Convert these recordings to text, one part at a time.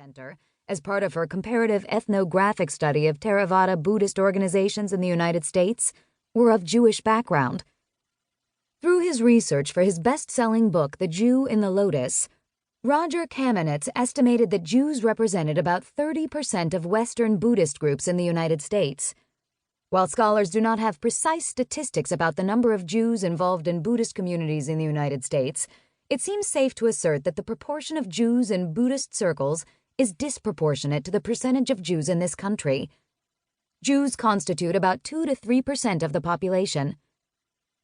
Center as part of her comparative ethnographic study of Theravada Buddhist organizations in the United States were of Jewish background. Through his research for his best-selling book, The Jew in the Lotus, Roger Kamenetz estimated that Jews represented about 30% of Western Buddhist groups in the United States. While scholars do not have precise statistics about the number of Jews involved in Buddhist communities in the United States, it seems safe to assert that the proportion of Jews in Buddhist circles is disproportionate to the percentage of Jews in this country. Jews constitute about 2 to 3% of the population.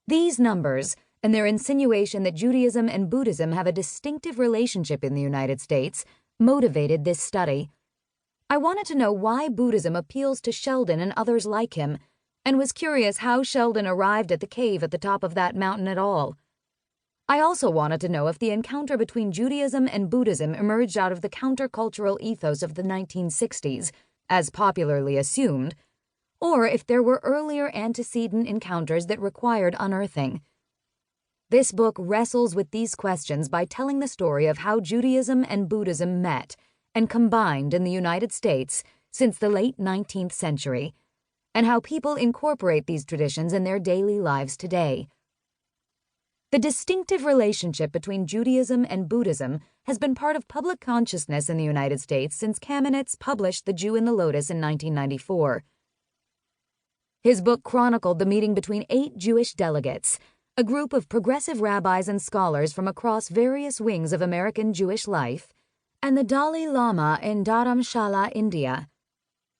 These numbers, and their insinuation that Judaism and Buddhism have a distinctive relationship in the United States, motivated this study. I wanted to know why Buddhism appeals to Sheldon and others like him, and was curious how Sheldon arrived at the cave at the top of that mountain at all. I also wanted to know if the encounter between Judaism and Buddhism emerged out of the countercultural ethos of the 1960s, as popularly assumed, or if there were earlier antecedent encounters that required unearthing. This book wrestles with these questions by telling the story of how Judaism and Buddhism met and combined in the United States since the late 19th century, and how people incorporate these traditions in their daily lives today. The distinctive relationship between Judaism and Buddhism has been part of public consciousness in the United States since Kamenetz published The Jew in the Lotus in 1994. His book chronicled the meeting between 8 Jewish delegates, a group of progressive rabbis and scholars from across various wings of American Jewish life, and the Dalai Lama in Dharamshala, India.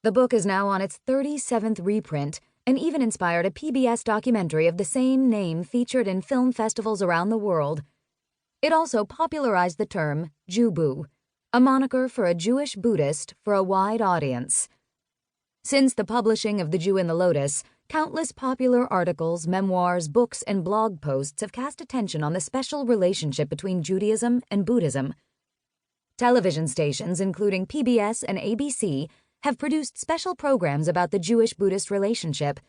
The book is now on its 37th reprint, and even inspired a PBS documentary of the same name featured in film festivals around the world. It also popularized the term JewBu, a moniker for a Jewish Buddhist for a wide audience. Since the publishing of The Jew in the Lotus, countless popular articles, memoirs, books, and blog posts have cast attention on the special relationship between Judaism and Buddhism. Television stations, including PBS and ABC, have produced special programs about the Jewish-Buddhist relationship.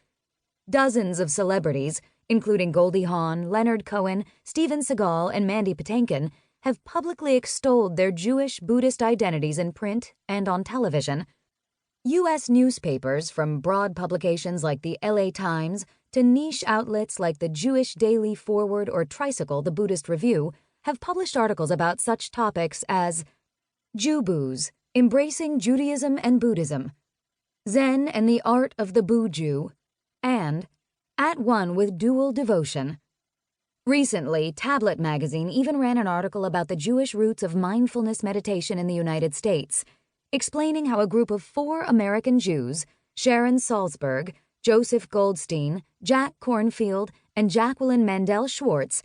Dozens of celebrities, including Goldie Hawn, Leonard Cohen, Steven Seagal, and Mandy Patinkin, have publicly extolled their Jewish-Buddhist identities in print and on television. U.S. newspapers, from broad publications like the LA Times to niche outlets like the Jewish Daily Forward or Tricycle, the Buddhist Review, have published articles about such topics as JewBus, Embracing Judaism and Buddhism, Zen and the Art of the Bu-Jew, and At One with Dual Devotion. Recently, Tablet magazine even ran an article about the Jewish roots of mindfulness meditation in the United States, explaining how a group of 4 American Jews, Sharon Salzberg, Joseph Goldstein, Jack Kornfield, and Jacqueline Mandel Schwartz,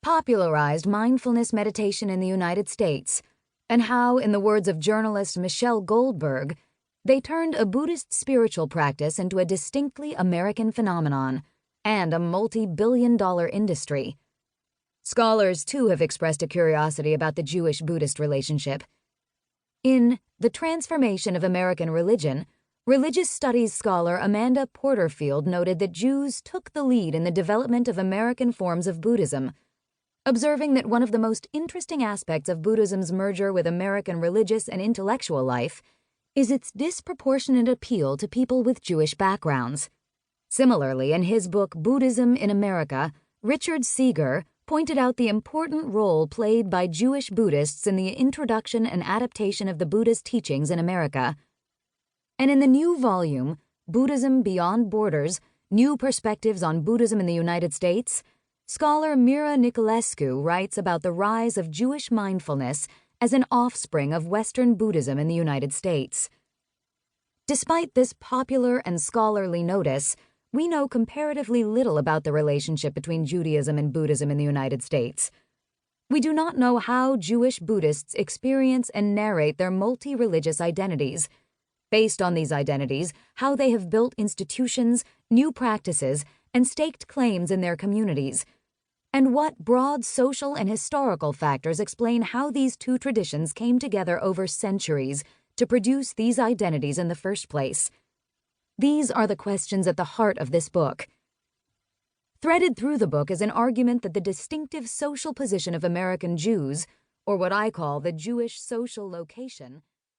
popularized mindfulness meditation in the United States, and how, in the words of journalist Michelle Goldberg, they turned a Buddhist spiritual practice into a distinctly American phenomenon and a multi-billion-dollar industry. Scholars, too, have expressed a curiosity about the Jewish-Buddhist relationship. In The Transformation of American Religion, religious studies scholar Amanda Porterfield noted that Jews took the lead in the development of American forms of Buddhism, observing that one of the most interesting aspects of Buddhism's merger with American religious and intellectual life is its disproportionate appeal to people with Jewish backgrounds. Similarly, in his book Buddhism in America, Richard Seeger pointed out the important role played by Jewish Buddhists in the introduction and adaptation of the Buddhist teachings in America. And in the new volume, Buddhism Beyond Borders, New Perspectives on Buddhism in the United States, scholar Mira Nicolescu writes about the rise of Jewish mindfulness as an offspring of Western Buddhism in the United States. Despite this popular and scholarly notice, we know comparatively little about the relationship between Judaism and Buddhism in the United States. We do not know how Jewish Buddhists experience and narrate their multi-religious identities. Based on these identities, how they have built institutions, new practices, and staked claims in their communities, and what broad social and historical factors explain how these two traditions came together over centuries to produce these identities in the first place. These are the questions at the heart of this book. Threaded through the book is an argument that the distinctive social position of American Jews, or what I call the Jewish social location,